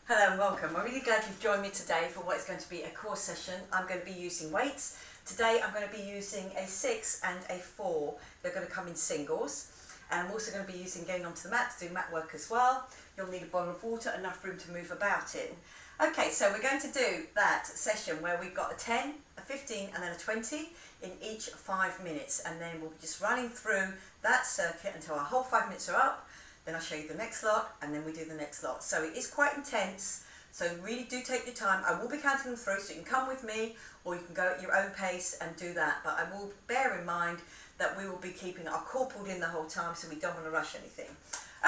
Hello and welcome. I'm really glad you've joined me today for what is going to be a core session. I'm going to be using weights. Today I'm going to be using a 6 and a 4. They're going to come in singles. And I'm also going to be using going onto the mat to do mat work as well. You'll need a bottle of water, enough room to move about in. Okay, so we're going to do that session where we've got a 10, a 15 and then a 20 in each 5 minutes. And then we'll be just running through that circuit until our whole 5 minutes are up. Then I'll show you the next lot and then we do the next lot. So it is quite intense, so really do take your time. I will be counting them through, so you can come with me or you can go at your own pace and do that. But I will bear in mind that we will be keeping our core pulled in the whole time, so we don't want to rush anything.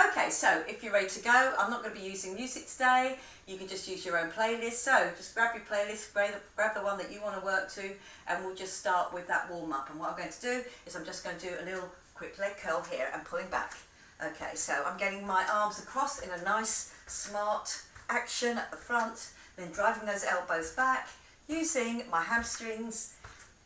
Okay, so if you're ready to go, I'm not going to be using music today. You can just use your own playlist. So just grab your playlist, grab the one that you want to work to, and we'll just start with that warm up. And what I'm going to do is I'm just going to do a little quick leg curl here and pulling back. Okay, so I'm getting my arms across in a nice, smart action at the front, then driving those elbows back, using my hamstrings,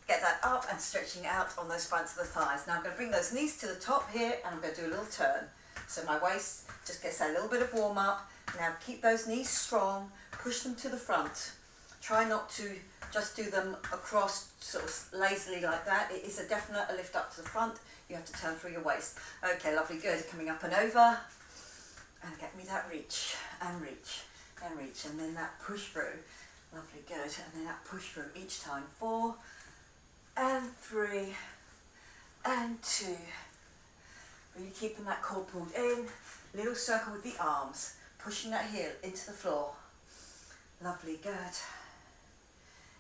get that up and stretching out on those fronts of the thighs. Now I'm going to bring those knees to the top here and I'm going to do a little turn. So my waist just gets a little bit of warm up. Now keep those knees strong, push them to the front. Try not to just do them across sort of lazily like that. It is a definite lift up to the front. You have to turn through your waist. Okay, lovely, good. Coming up and over. And get me that reach, and reach, and reach. And then that push through. Lovely, good. And then that push through each time. 4, and 3, and 2. Really keeping that core pulled in. Little circle with the arms. Pushing that heel into the floor. Lovely, good.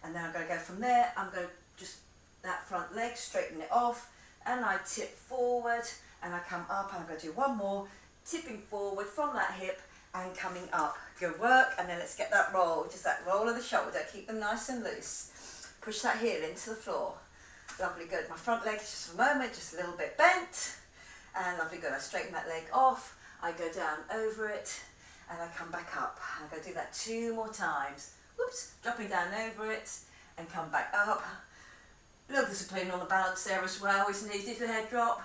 And then I'm going to go from there. I'm going to just that front leg, straighten it off. And I tip forward and I come up, and I'm going to do one more, tipping forward from that hip and coming up. Good work. And then let's get that roll, just that roll of the shoulder. Keep them nice and loose. Push that heel into the floor. Lovely, good. My front leg is just for a moment, just a little bit bent. And lovely, good. I straighten that leg off. I go down over it and I come back up. I'm going to do that 2 more times. Whoops, dropping down over it and come back up. A little discipline on the balance there as well is needed. The head drop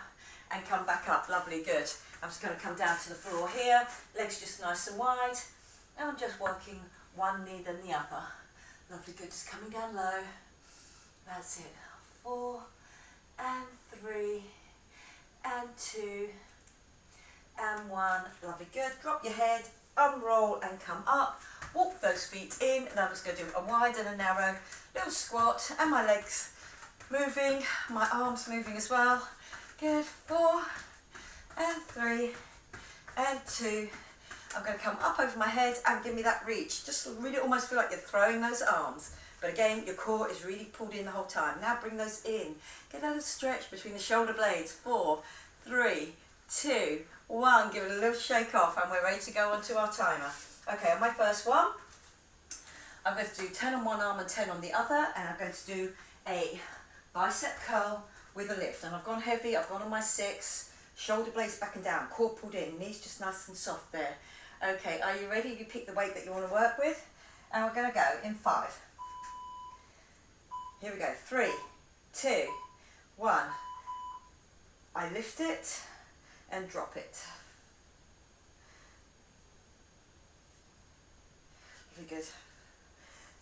and come back up. Lovely, good. I'm just going to come down to the floor here. Legs just nice and wide. And I'm just working one knee then the other. Lovely, good. Just coming down low. That's it. 4, and 3, and 2, and 1. Lovely, good. Drop your head, unroll and come up. Walk those feet in. And I'm just going to do a wide and a narrow little squat. And my legs moving, my arms moving as well. Good. 4, and 3, and 2. I'm going to come up over my head and give me that reach. Just really almost feel like you're throwing those arms. But again, your core is really pulled in the whole time. Now bring those in. Get a little stretch between the shoulder blades. 4, 3, 2, 1. Give it a little shake off and we're ready to go on to our timer. Okay, on my first one, I'm going to do 10 on one arm and 10 on the other. And I'm going to do a bicep curl with a lift. And I've gone heavy, I've gone on my 6. Shoulder blades back and down, core pulled in, knees just nice and soft there. Okay, are you ready? You pick the weight that you want to work with. And we're going to go in 5. Here we go. 3, 2, 1. I lift it and drop it. Really good.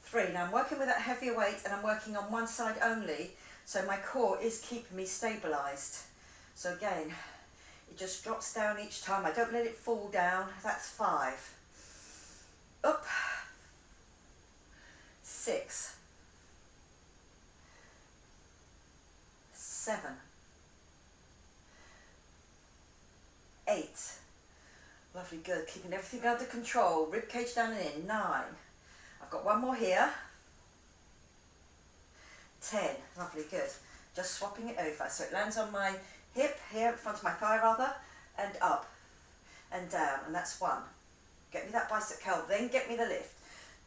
3. Now I'm working with that heavier weight and I'm working on one side only, so my core is keeping me stabilised. So again, it just drops down each time. I don't let it fall down. That's 5. Up. 6. 7. 8. Lovely, good. Keeping everything under control. Rib cage down and in. 9. I've got one more here. 10. Lovely, good. Just swapping it over. So it lands on my hip here, in front of my thigh rather, and up and down. And that's 1. Get me that bicep curl. Then get me the lift.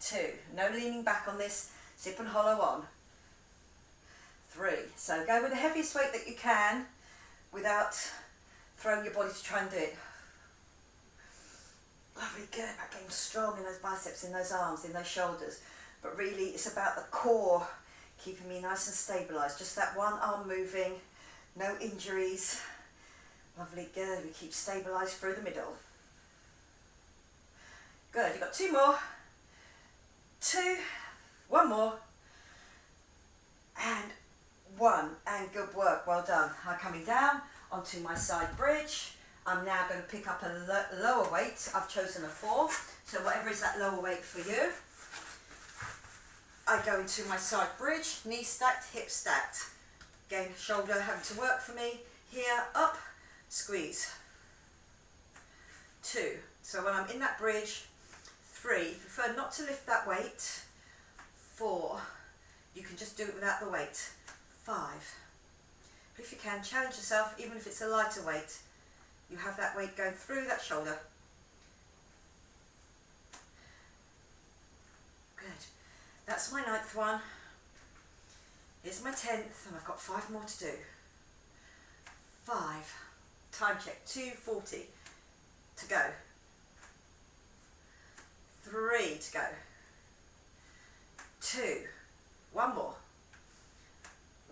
2. No leaning back on this. Zip and hollow on. 3. So go with the heaviest weight that you can without throwing your body to try and do it. Lovely, good. Back getting strong in those biceps, in those arms, in those shoulders. But really it's about the core keeping me nice and stabilised. Just that one arm moving, no injuries. Lovely, good. We keep stabilised through the middle. Good, you've got 2 more. 2, 1 more, and 1, and good work, well done. I'm coming down onto my side bridge. I'm now going to pick up a lower weight. I've chosen a 4, so whatever is that lower weight for you. I go into my side bridge, knee stacked, hip stacked. Again, shoulder having to work for me. Here, up, squeeze. 2, so when I'm in that bridge, 3, prefer not to lift that weight. 4, you can just do it without the weight. 5, but if you can, challenge yourself, even if it's a lighter weight, you have that weight going through that shoulder. Good, that's my 9th one. Here's my 10th, and I've got 5 more to do. 5, time check, 2:40 to go. 3 to go. 2, 1 more.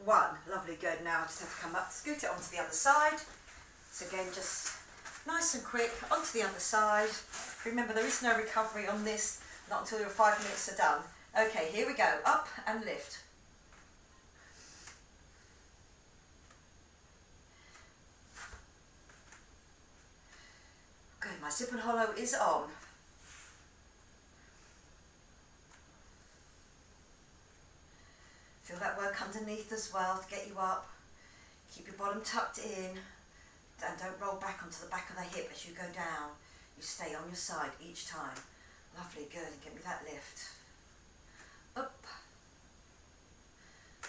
1, lovely, good. Now I just have to come up, scoot it onto the other side. So again, just nice and quick onto the other side. Remember, there is no recovery on this, not until your 5 minutes are done. Okay, here we go, up and lift. Good, my zip and hollow is on. Feel that work underneath as well to get you up. Keep your bottom tucked in and don't roll back onto the back of the hip as you go down. You stay on your side each time. Lovely, good, and give me that lift. Up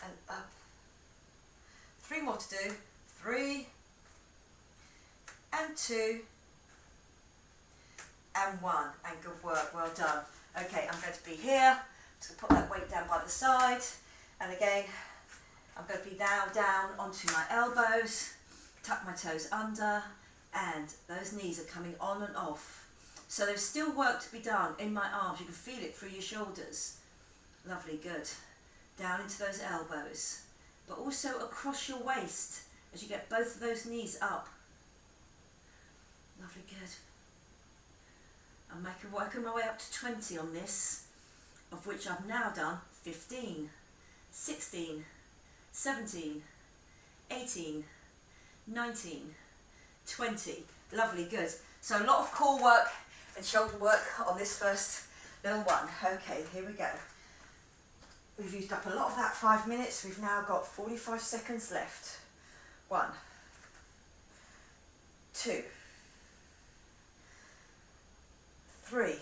and up. 3 more to do. 3 and 2 and 1, and good work, well done. Okay, I'm going to be here. Just put that weight down by the side. And again, I'm going to be down onto my elbows, tuck my toes under, and those knees are coming on and off. So there's still work to be done in my arms. You can feel it through your shoulders. Lovely, good. Down into those elbows, but also across your waist as you get both of those knees up. Lovely, good. I'm working my way up to 20 on this, of which I've now done 15. 16, 17, 18, 19, 20. Lovely, good. So a lot of core work and shoulder work on this first little one. Okay, here we go. We've used up a lot of that 5 minutes. We've now got 45 seconds left. 1, 2, 3,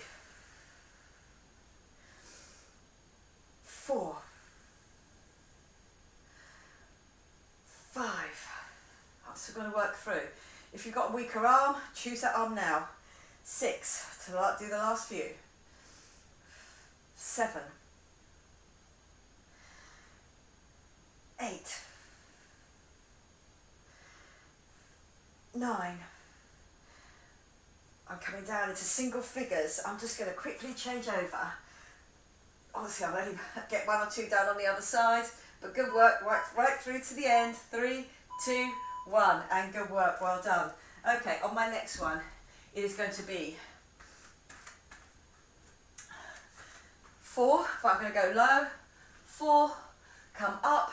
4, 5. So we're going to work through. If you've got a weaker arm, choose that arm now. 6 to do the last few. 7, 8, 9. I'm coming down into single figures. I'm just going to quickly change over. Obviously, I'll only get 1 or 2 down on the other side, but good work, right through to the end. 3, 2, 1, and good work, well done. Okay, on my next one, it is going to be 4, but I'm going to go low. 4, come up,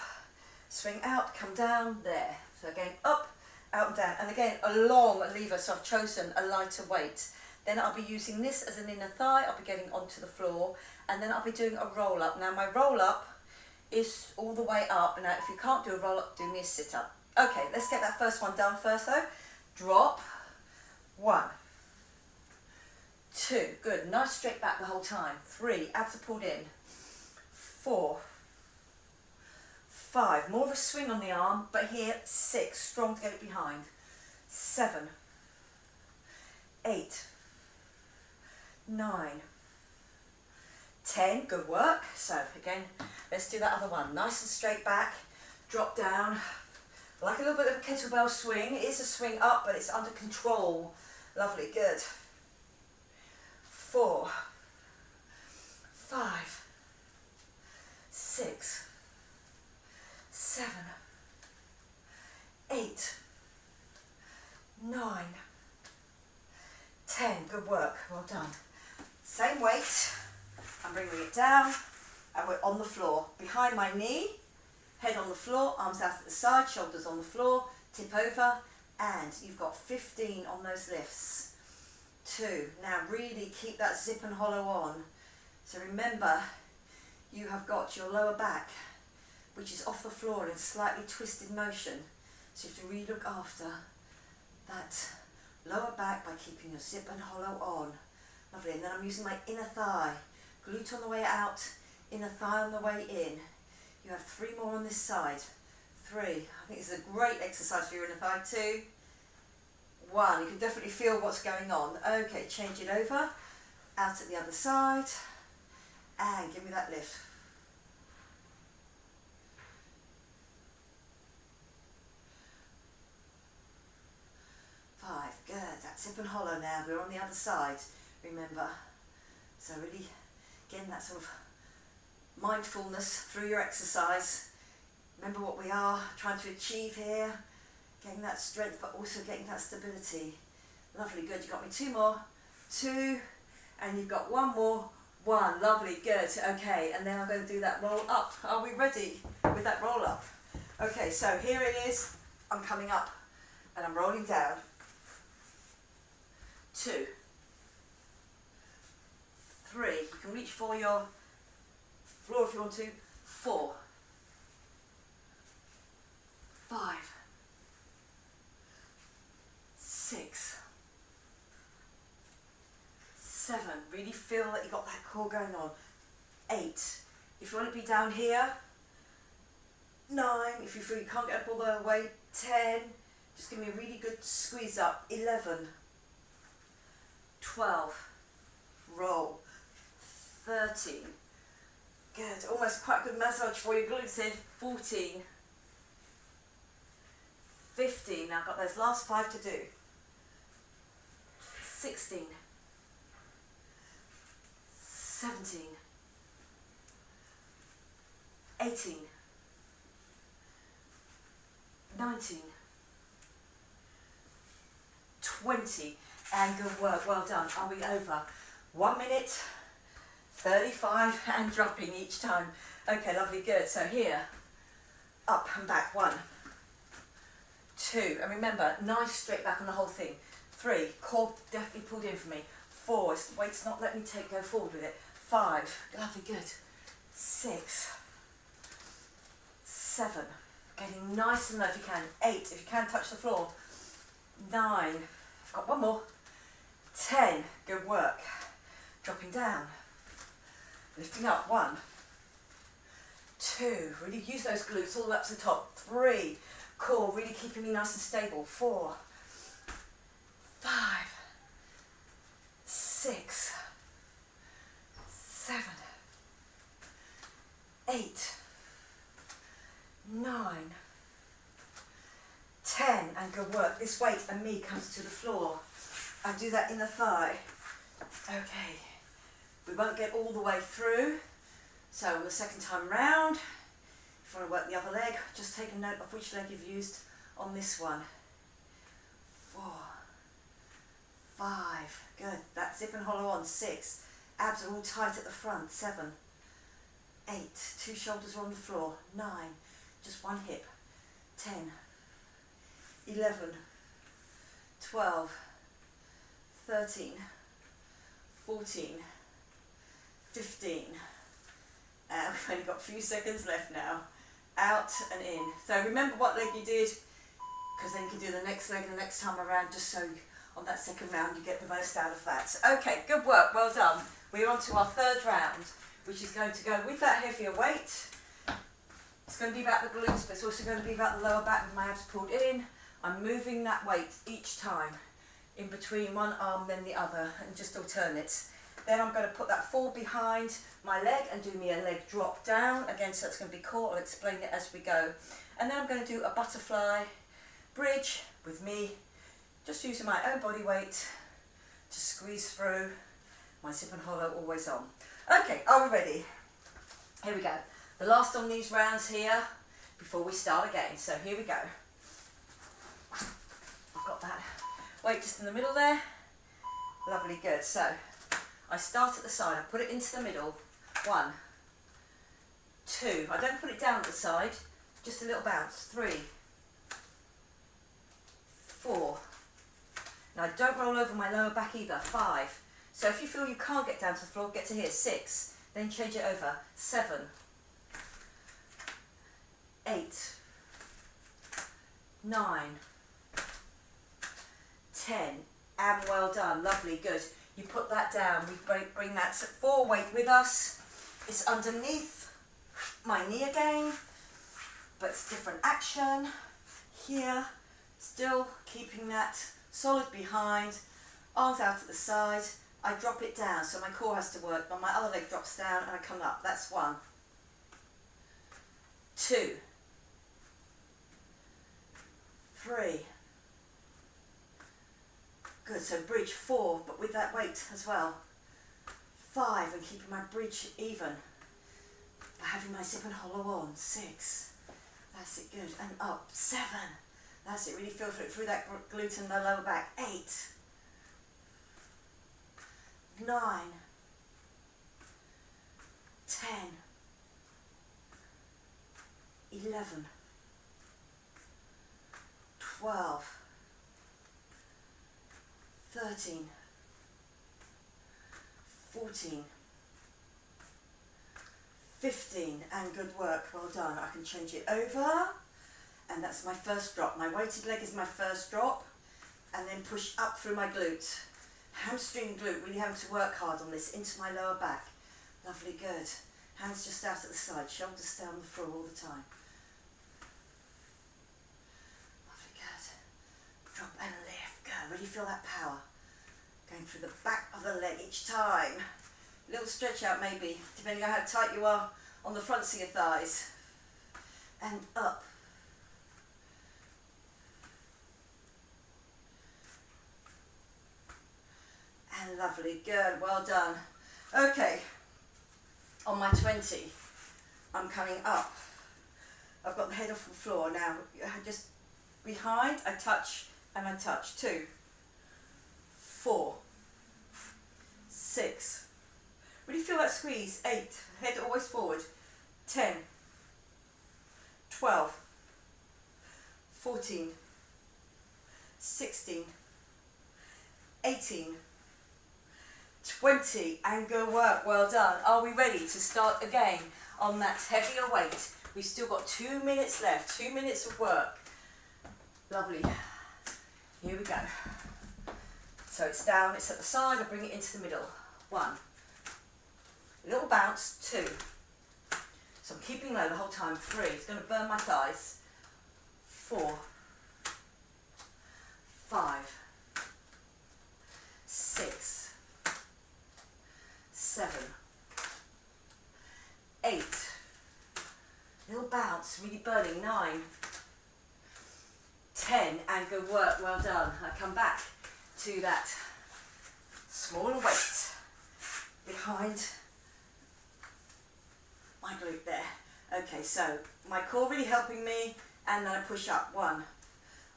swing out, come down, there. So again, up, out and down. And again, a long lever, so I've chosen a lighter weight. Then I'll be using this as an inner thigh. I'll be getting onto the floor, and then I'll be doing a roll up. Now my roll up is all the way up. Now if you can't do a roll up, do me a sit up. Okay, let's get that first one done first though. Drop, 1, 2, good, nice straight back the whole time. 3, abs are pulled in. 4, 5, more of a swing on the arm, but here 6, strong to get it behind. 7, 8, 9, 10, good work. So again, let's do that other one. Nice and straight back, drop down, like a little bit of a kettlebell swing. It is a swing up, but it's under control. Lovely, good. 4, 5, 6, 7, 8, 9, 10, good work, well done. same weight, I'm bringing it down, and we're on the floor. Behind my knee, head on the floor, arms out at the side, shoulders on the floor, tip over, and you've got 15 on those lifts. 2. Now really keep that zip and hollow on. So remember, you have got your lower back, which is off the floor in slightly twisted motion. So you have to really look after that lower back by keeping your zip and hollow on. Lovely. And then I'm using my inner thigh. Glute on the way out, inner thigh on the way in. You have 3 more on this side. 3. I think this is a great exercise for your inner thigh. 2. 1. You can definitely feel what's going on. Okay, change it over. Out at the other side. And give me that lift. 5. Good. That's zip and hollow now. We're on the other side, remember. So really, again, that sort of mindfulness through your exercise. Remember what we are trying to achieve here. Getting that strength, but also getting that stability. Lovely, good. You got me 2 more. 2, and you've got 1 more. 1, lovely, good. Okay, and then I'm going to do that roll up. Are we ready with that roll up? Okay, so here it is. I'm coming up, and I'm rolling down. 2, 3. You can reach for your floor if you want to. 4, 5, 6, 7. Really feel that you got that core going on. 8. If you want to be down here. 9. If you feel you can't get up all the way. 10. Just give me a really good squeeze up. 11. 12. Roll. 13. Good. Almost quite a good massage for your glutes in. 14. 15. Now I've got those last 5 to do. 16. 17. 18. 19. 20. And good work. Well done. Are we over? 1 minute, 35, and dropping each time. Okay, lovely, good. So here, up and back. 1, 2, and remember, nice straight back on the whole thing. 3, core definitely pulled in for me. 4, weight's not letting me go forward with it. 5, lovely, good. 6, 7, getting nice and low if you can. 8, if you can touch the floor. 9, I've got 1 more. 10, good work. Dropping down. Lifting up. 1, 2, really use those glutes all the way up to the top. 3, core really keeping me nice and stable. 4, 5, 6, 7, 8, 9, 10, and good work. This weight and me comes to the floor. I do that inner thigh. Okay, we won't get all the way through, so on the second time round, if you want to work the other leg, just take a note of which leg you've used on this one. 4, 5, good, that zip and hollow on. 6, abs are all tight at the front. 7, 8, 2 shoulders are on the floor. 9, just 1 hip. 10, 11, 12, 13, 14, 15, and we've only got a few seconds left now. Out and in. So remember what leg you did, because then you can do the next leg the next time around, just so on that second round you get the most out of that. Okay, good work, well done. We're on to our 3rd round, which is going to go with that heavier weight. It's going to be about the glutes, but it's also going to be about the lower back with my abs pulled in. I'm moving that weight each time in between one arm then the other, and just alternate. Then I'm going to put that forward behind my leg and do me a leg drop down. Again, so it's going to be core. I'll explain it as we go. And then I'm going to do a butterfly bridge with me, just using my own body weight to squeeze through. My zip and hollow always on. Okay, are we ready? Here we go. The last on these rounds here before we start again. So here we go. I've got that weight just in the middle there. Lovely, good. So I start at the side, I put it into the middle. 1, 2, I don't put it down at the side, just a little bounce. 3, 4. Now I don't roll over my lower back either. 5. So if you feel you can't get down to the floor, get to here. 6, then change it over. 7, 8, 9, 10, and well done. Lovely, good. You put that down, we bring that forward weight with us. It's underneath my knee again, but it's different action. Here, still keeping that solid behind, arms out at the side. I drop it down, so my core has to work, but my other leg drops down and I come up. That's 1, 2, 3. Good, so bridge. 4, but with that weight as well. 5, and keeping my bridge even by having my zip and hollow on. 6, that's it, good, and up. 7, that's it, really feel through that glute and the lower back. 8, 9, 10, 11, 12, 13, 14, 15, and good work, well done. I can change it over, and that's my first drop. My weighted leg is my first drop, and then push up through my glute. Hamstring glute, really having to work hard on this, into my lower back. Lovely, good. Hands just out at the side, shoulders stay on the floor all the time. Lovely, good. Drop and lift, go. Really feel that power. Going through the back of the leg each time. A little stretch out maybe, depending on how tight you are on the fronts of your thighs. And up. And lovely, good, well done. Okay, on my 20, I'm coming up. I've got the head off the floor now. Just behind, I touch and I touch. 2, 4, 6. Really feel that squeeze. 8, head always forward. 10, 12, 14, 16, 18, 20, and good work, well done. Are we ready to start again on that heavier weight? We've still got 2 minutes left, 2 minutes of work. Lovely. Here we go. So it's down, it's at the side, I bring it into the middle. 1, little bounce. 2, so I'm keeping low the whole time. 3, it's going to burn my thighs. 4, 5, 6, 7, 8, little bounce, really burning. 9, 10, and good work, well done. I come back to that smaller weight behind my glute there. Okay, so my core really helping me, and then I push up. 1,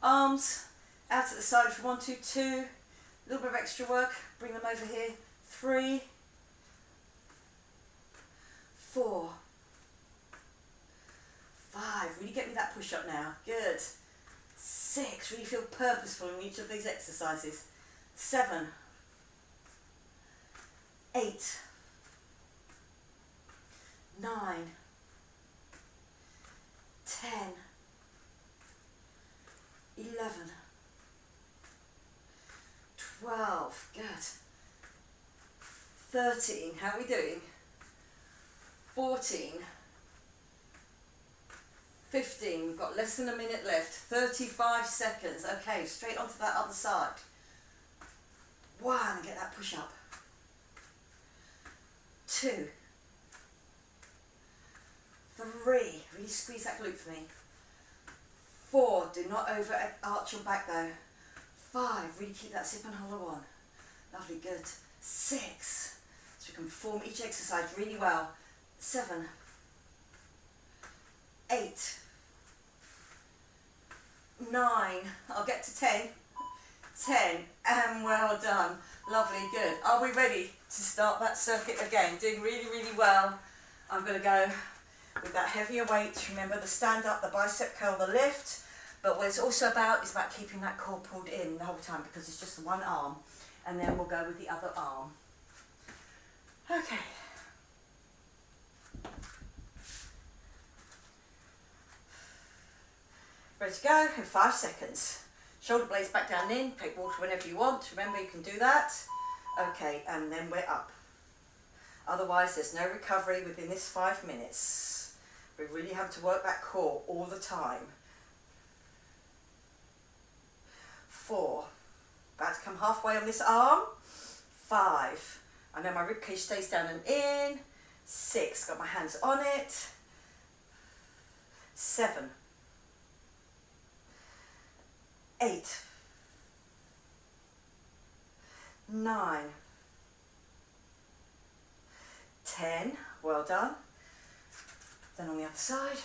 arms out at the side if you want to. 2, a little bit of extra work, bring them over here. 3, 4, 5, really get me that push up now, good. 6, really feel purposeful in each of these exercises. 7, 8, 9, 10, 11, 12, good. 13, how are we doing? 14, 15, we've got less than a minute left. 35 seconds, okay, straight onto that other side. 1, get that push up. 2, 3, really squeeze that glute for me. 4, do not over arch your back though. 5, really keep that zip and hollow on. Lovely, good. 6, so we can perform each exercise really well. 7, 8, 9, I'll get to 10, 10, and well done. Lovely, good. Are we ready to start that circuit again. Doing really, really well. I'm going to go with that heavier weight. Remember the stand up, the bicep curl, the lift. But what it's also about is about keeping that core pulled in the whole time, because it's just one arm. And then we'll go with the other arm. Okay. Ready to go in 5 seconds. Shoulder blades back down in, take water whenever you want. Remember, you can do that. Okay, and then we're up. Otherwise, there's no recovery within this 5 minutes. We really have to work that core all the time. 4. About to come halfway on this arm. 5. I know my ribcage stays down and in. 6. Got my hands on it. 7. 8. 9. 10. Well done. Then on the other side.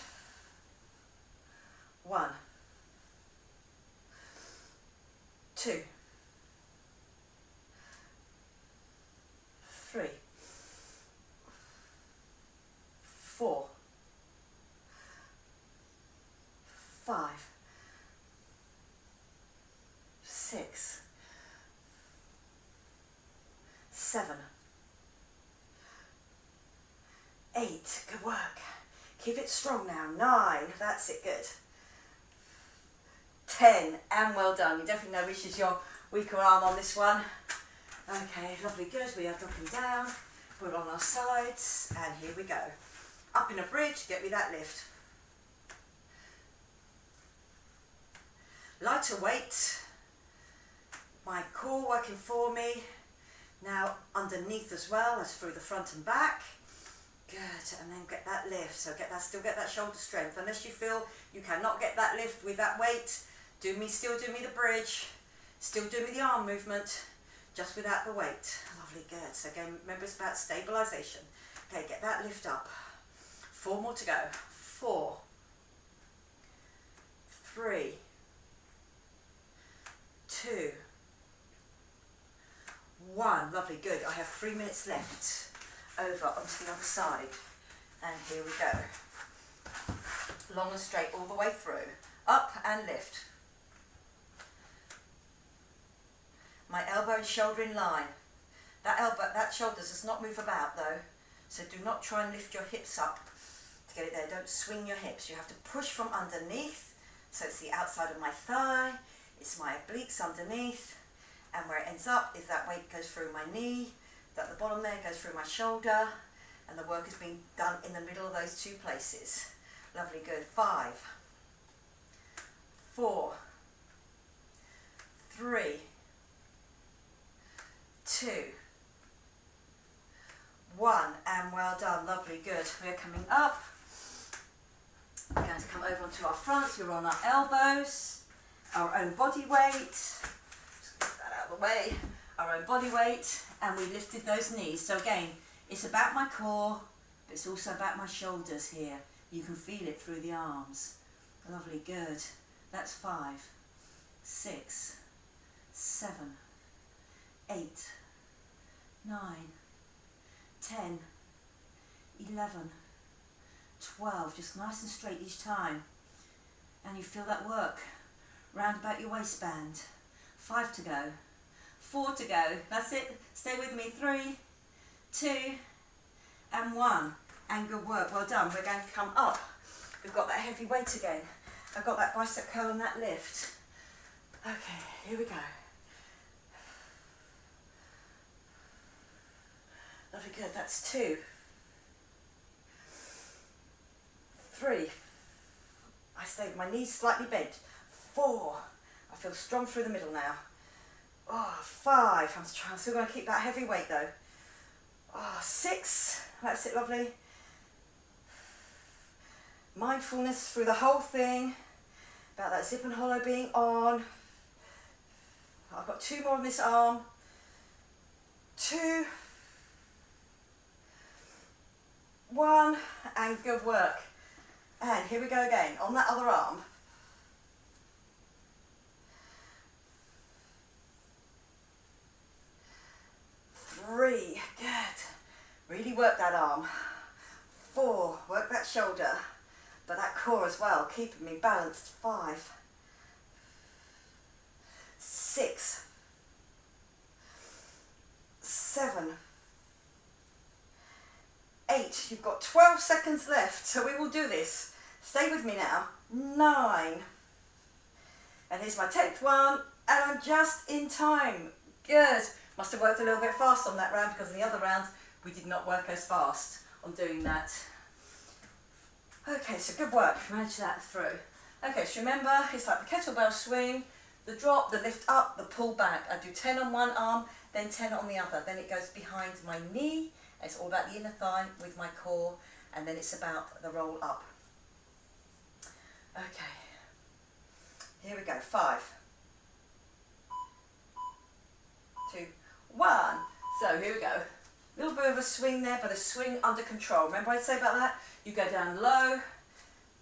1. 2. 3. 4. 5. 6. 7. 8. Good work. Keep it strong now. 9. That's it. Good. 10. And well done. You definitely know which is your weaker arm on this one. Okay, lovely. Good. We are dropping down. Put it on our sides. And here we go. Up in a bridge. Get me that lift. Lighter weight. My core working for me. Now underneath as well as through the front and back. Good, and then get that lift. So still get that shoulder strength. Unless you feel you cannot get that lift with that weight, still do me the bridge. Still do me the arm movement, just without the weight. Lovely, good. So again, remember it's about stabilization. Okay, get that lift up. 4 more to go. 4. 3. 2. 1. Lovely, good. I have 3 minutes left. Over onto the other side. And here we go. Long and straight all the way through. Up and lift. My elbow and shoulder in line. That shoulder does not move about though. So do not try and lift your hips up to get it there. Don't swing your hips. You have to push from underneath. So it's the outside of my thigh. It's my obliques underneath. And where it ends up is that weight goes through my knee. At the bottom there goes through my shoulder, and the work is being done in the middle of those 2 places. Lovely, good. 5, 4, 3, 2, 1, and well done. Lovely, good. We're coming up. We're going to come over onto our fronts. We're on our elbows, our own body weight. Just get that out of the way. Our own body weight, and we lifted those knees. So again, it's about my core, but it's also about my shoulders here. You can feel it through the arms. Lovely, good. That's 5, 6, 7, 8, 9, 10, 11, 12. Just nice and straight each time. And you feel that work round about your waistband. 5 to go. 4 to go. That's it. Stay with me. 3, 2, and 1. And good work. Well done. We're going to come up. We've got that heavy weight again. I've got that bicep curl and that lift. Okay, here we go. Lovely, good. That's 2, 3. I stay with my knees slightly bent. 4. I feel strong through the middle now. 5. I'm still going to keep that heavy weight though. 6. That's it, lovely. Mindfulness through the whole thing. About that zip and hollow being on. I've got 2 more on this arm. 2. 1. And good work. And here we go again on that other arm. 3. Good. Really work that arm. 4, work that shoulder, but that core as well, keeping me balanced. 5, 6, 7, 8. You've got 12 seconds left, so we will do this. Stay with me now. 9. And here's my 10th one, and I'm just in time. Good. Must have worked a little bit fast on that round because in the other round we did not work as fast on doing that. Okay, so good work. Manage that through. Okay, so remember, it's like the kettlebell swing, the drop, the lift up, the pull back. I do 10 on one arm, then 10 on the other. Then it goes behind my knee. It's all about the inner thigh with my core, and then it's about the roll up. Okay, here we go. 5, 2, 1. So here we go. A little bit of a swing there, but a swing under control. Remember I say about that? You go down low,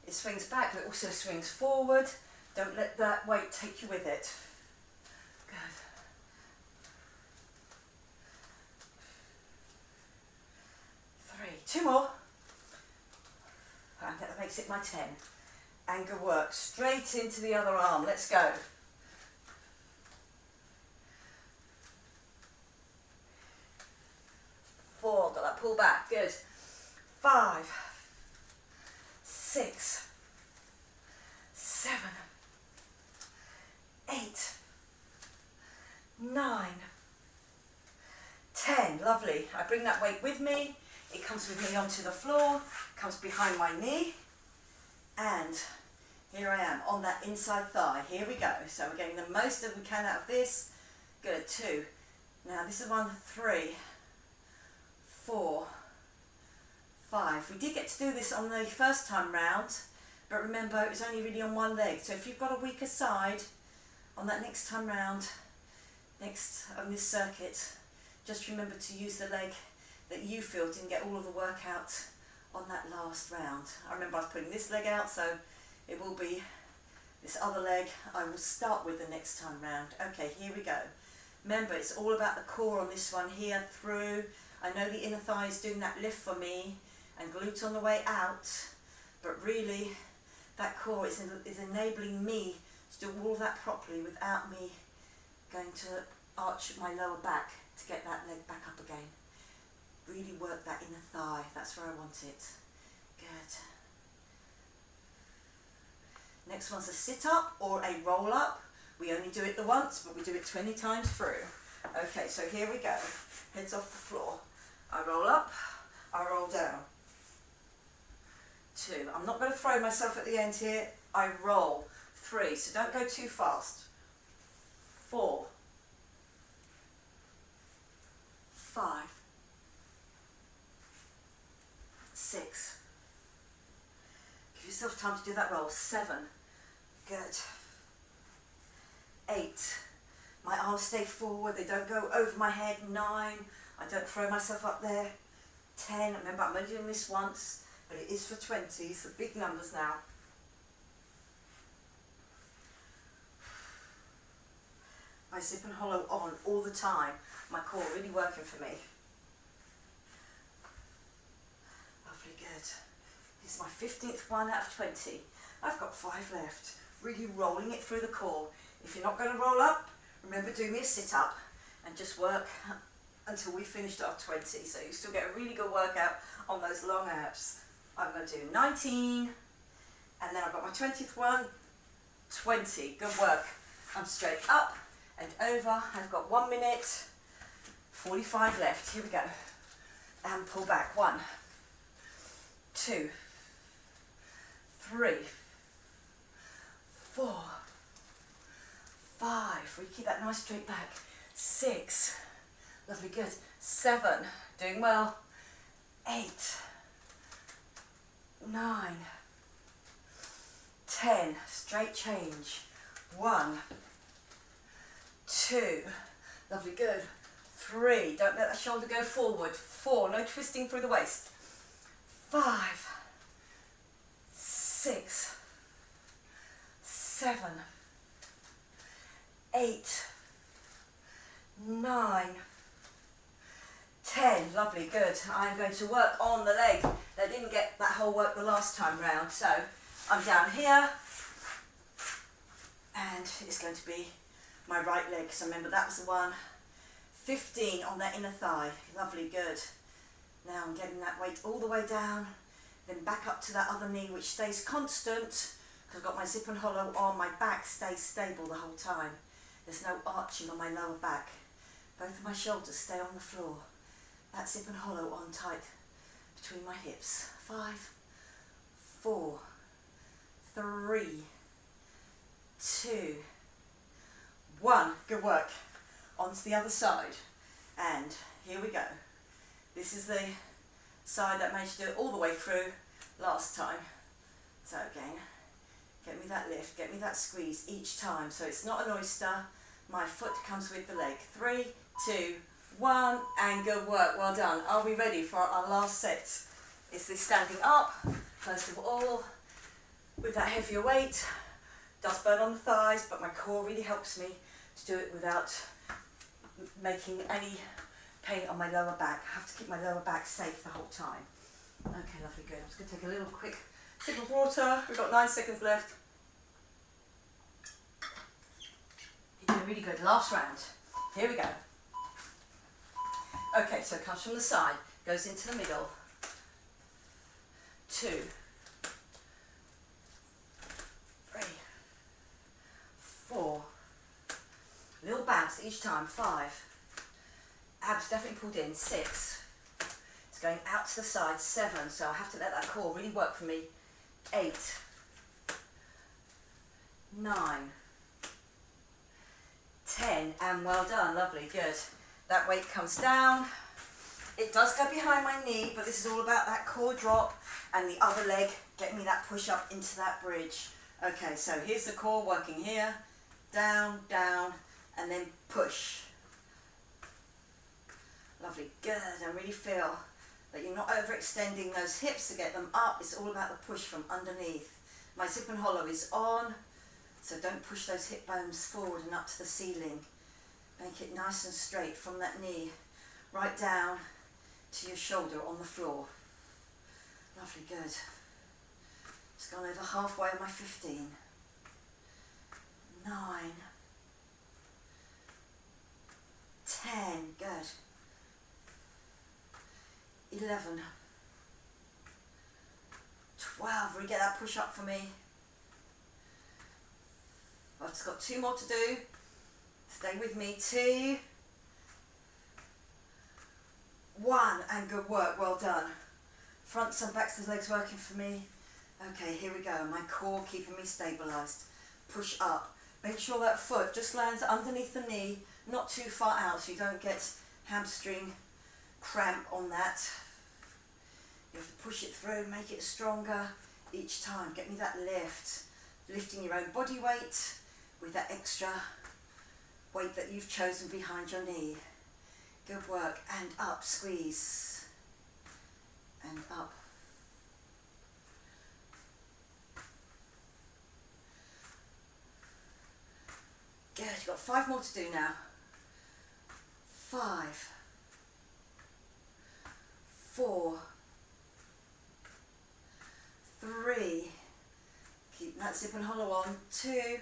it swings back, but it also swings forward. Don't let that weight take you with it. Good. 3, 2 more. And that makes it my 10. And good work. Straight into the other arm. Let's go. 4, got that pull back, good. 5, 6, 7, 8, 9, 10, lovely. I bring that weight with me, it comes with me onto the floor, comes behind my knee, and here I am on that inside thigh. Here we go. So we're getting the most that we can out of this. Good, 2. Now this is 1, 3, 4, 5. We did get to do this on the first time round, but remember it was only really on one leg. So if you've got a weaker side on that next time round, next on this circuit, just remember to use the leg that you feel didn't get all of the work out on that last round. I remember I was putting this leg out, so it will be this other leg I will start with the next time round. Okay, here we go. Remember, it's all about the core on this one here, through. I know the inner thigh is doing that lift for me, and glute on the way out, but really that core is enabling me to do all that properly without me going to arch my lower back to get that leg back up again. Really work that inner thigh, that's where I want it. Good. Next one's a sit up or a roll up. We only do it the once, but we do it 20 times through. Okay, so here we go. Heads off the floor. I roll up, I roll down. 2. I'm not going to throw myself at the end here. I roll. 3, so don't go too fast. 4, 5, 6. Give yourself time to do that roll. 7. Good. 8. My arms stay forward, they don't go over my head. 9. I don't throw myself up there. 10. Remember, I'm only doing this once, but it is for 20, so big numbers now. I zip and hollow on all the time. My core really working for me. Lovely, good. This is my 15th one out of 20. I've got 5 left. Really rolling it through the core. If you're not going to roll up, remember do me a sit up and just work until we finished off 20. So you still get a really good workout on those long abs. I'm going to do 19, and then I've got my 20th one, 20. Good work. I'm straight up and over. I've got 1 minute, 45 left. Here we go. And pull back. 1, 2, 3, 4, 5. We keep that nice straight back. 6. Lovely, good. 7. Doing well. 8. 9. 10. Straight change. 1, 2. Lovely, good. 3. Don't let that shoulder go forward. 4. No twisting through the waist. 5. 6. 7. 8. 9. 10, lovely, good. I'm going to work on the leg. I didn't get that whole work the last time round, so I'm down here, and it's going to be my right leg, so remember that was the one. 15 on that inner thigh, lovely, good. Now I'm getting that weight all the way down, then back up to that other knee, which stays constant, because I've got my zip and hollow on, my back stays stable the whole time. There's no arching on my lower back. Both of my shoulders stay on the floor. That zip and hollow on tight between my hips. 5, 4, 3, 2, 1. Good work. On to the other side. And here we go. This is the side that managed to do it all the way through last time. So again, get me that lift, get me that squeeze each time. So it's not an oyster. My foot comes with the leg. 3, 2, 1, and good work. Well done. Are we ready for our last set? Is this standing up? First of all, with that heavier weight, does burn on the thighs, but my core really helps me to do it without making any pain on my lower back. I have to keep my lower back safe the whole time. Okay, lovely, good. I'm just going to take a little quick sip of water. We've got 9 seconds left. You're doing really good. Last round. Here we go. Okay, so it comes from the side, goes into the middle. 2, 3, 4. Little bounce each time. 5. Abs definitely pulled in. 6. It's going out to the side. 7. So I have to let that core really work for me. 8. 9. 10. And well done. Lovely. Good. That weight comes down. It does go behind my knee, but this is all about that core drop and the other leg getting me that push up into that bridge. Okay, so here's the core working here. Down, down, and then push. Lovely, good. And really feel that you're not overextending those hips to get them up. It's all about the push from underneath. My zip and hollow is on, so don't push those hip bones forward and up to the ceiling. Make it nice and straight from that knee right down to your shoulder on the floor. Lovely, good. Just gone over halfway on my 15. 9. 10, good. 11. 12, really get that push up for me. I've just got 2 more to do. Stay with me. 2, 1, and good work, well done. Fronts and backs of the legs working for me. Okay, here we go. My core keeping me stabilised. Push up. Make sure that foot just lands underneath the knee, not too far out so you don't get hamstring cramp on that. You have to push it through, make it stronger each time. Get me that lift. Lifting your own body weight with that extra weight that you've chosen behind your knee. Good work. And up, squeeze. And up. Good, you've got 5 more to do now. 5, 4, 3, keep that zip and hollow on. 2,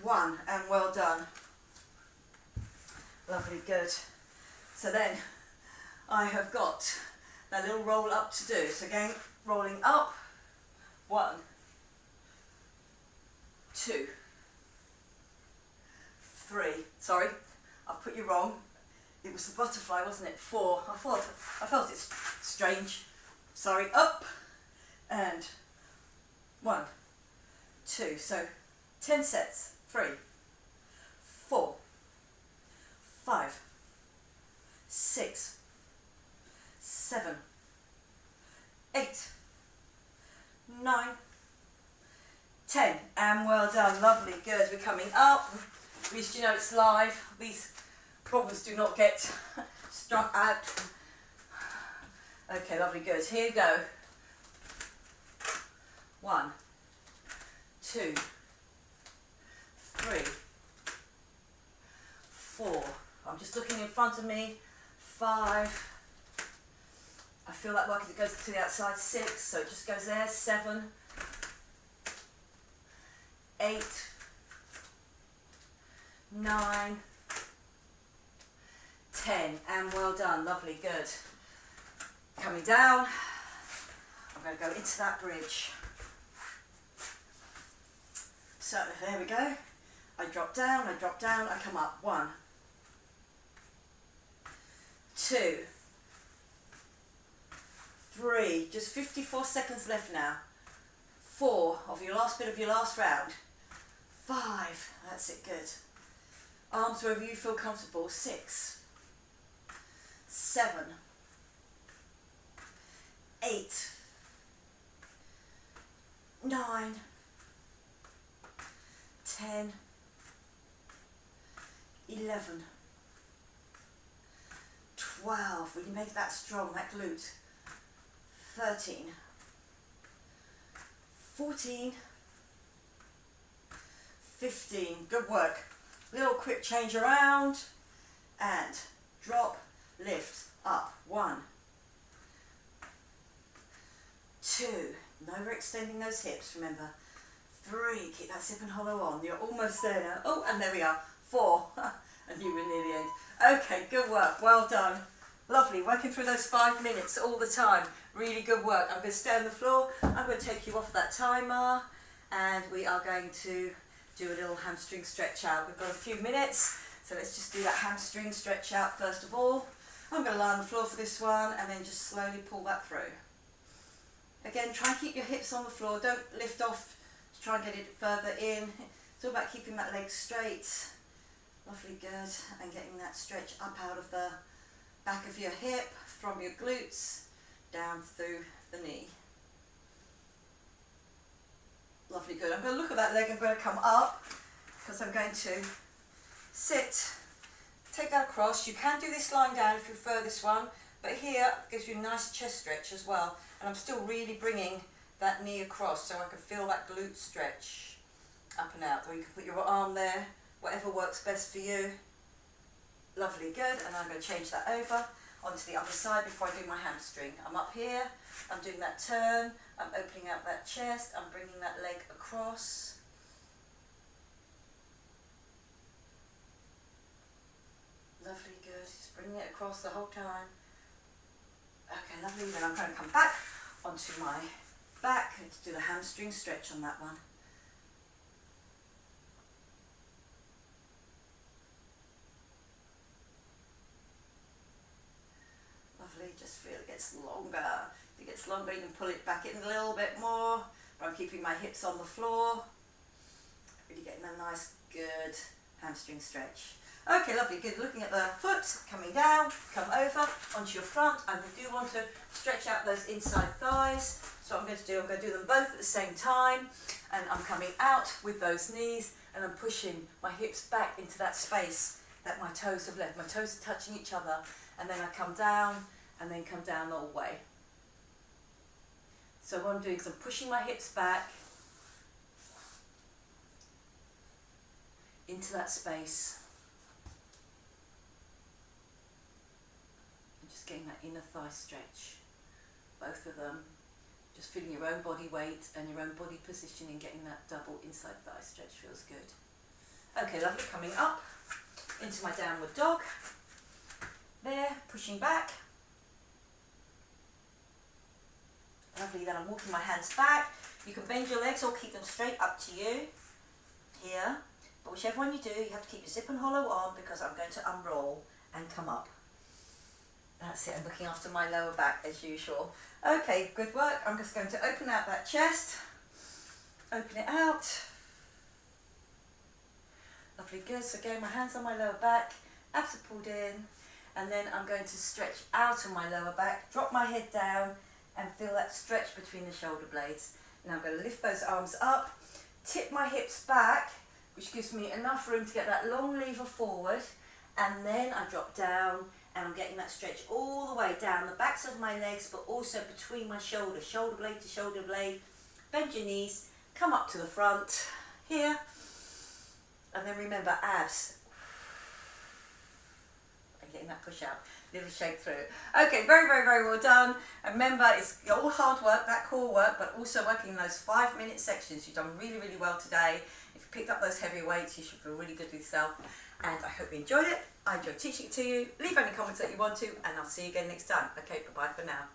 1, and well done. Lovely, good. So then I have got that little roll up to do. So again, rolling up. 1, 2, 3. Sorry, I've put you wrong. It was the butterfly, wasn't it? 4. I felt it strange. Sorry. Up and 1, 2. So 10 sets. 3, 4, 5, 6, 7, 8, 9, 10. And well done. Lovely. Good. We're coming up. At least you know it's live. These problems do not get struck out. Okay, lovely, good. Here you go. 1, 2, 3, 4. I'm just looking in front of me. 5. I feel that work as it goes to the outside. 6, so it just goes there. 7, 8, 9, 10, and well done. Lovely, good. Coming down, I'm going to go into that bridge. So there we go. I drop down, I come up. 1, 2, 3, just 54 seconds left now. 4 of your last bit of your last round. 5, that's it, good. Arms wherever you feel comfortable. 6, 7, 8, 9, 10, 11, 12, really make that strong, that glute. 13, 14, 15, good work. Little quick change around, and drop, lift, up. 1, 2, no overextending those hips, remember. 3, keep that zip and hollow on, you're almost there now. Oh, and there we are. 4, and you were near the end. Okay, good work, well done. Lovely, working through those 5 minutes all the time. Really good work. I'm going to stay on the floor, I'm going to take you off that timer, and we are going to do a little hamstring stretch out. We've got a few minutes, so let's just do that hamstring stretch out first of all. I'm going to lie on the floor for this one, and then just slowly pull that through. Again, try and keep your hips on the floor, don't lift off to try and get it further in. It's all about keeping that leg straight. Lovely, good, and getting that stretch up out of the back of your hip, from your glutes, down through the knee. Lovely, good. I'm going to look at that leg, I'm going to come up, because I'm going to sit, take that across. You can do this lying down if you prefer this one, but here gives you a nice chest stretch as well, and I'm still really bringing that knee across so I can feel that glute stretch up and out. Or you can put your arm there, whatever works best for you. Lovely, good, and I'm going to change that over onto the other side before I do my hamstring. I'm up here, I'm doing that turn, I'm opening out that chest, I'm bringing that leg across. Lovely, good, just bringing it across the whole time. Okay, lovely, then I'm going to come back onto my back and do the hamstring stretch on that one. Lovely, just feel it gets longer. If it gets longer, you can pull it back in a little bit more, but I'm keeping my hips on the floor. Really getting a nice, good hamstring stretch. Okay, lovely, good. Looking at the foot, coming down, come over onto your front. I do want to stretch out those inside thighs. So what I'm going to do, I'm going to do them both at the same time, and I'm coming out with those knees, and I'm pushing my hips back into that space that my toes have left. My toes are touching each other, and then I come down, and then come down all the way. So what I'm doing is I'm pushing my hips back into that space. And just getting that inner thigh stretch, both of them. Just feeling your own body weight and your own body positioning, getting that double inside thigh stretch feels good. Okay, lovely, coming up into my downward dog. There, pushing back. Lovely, then I'm walking my hands back. You can bend your legs or keep them straight, up to you. Here, but whichever one you do, you have to keep your zip and hollow on, because I'm going to unroll and come up. That's it, I'm looking after my lower back as usual. Okay, good work. I'm just going to open out that chest. Open it out. Lovely, good. So again, my hands on my lower back, abs are pulled in, and then I'm going to stretch out on my lower back, drop my head down, and feel that stretch between the shoulder blades. Now I'm going to lift those arms up, tip my hips back, which gives me enough room to get that long lever forward, and then I drop down, and I'm getting that stretch all the way down the backs of my legs, but also between my shoulders, shoulder blade to shoulder blade. Bend your knees, come up to the front, here, and then remember abs. and getting that push out, little shake through. Okay, very, very, very well done. And remember, it's all hard work, that core work, but also working in those 5-minute sections. You've done really, really well today. If you picked up those heavy weights, you should feel really good with yourself. And I hope you enjoyed it. I enjoyed teaching it to you. Leave any comments that you want to, and I'll see you again next time. Okay, bye-bye for now.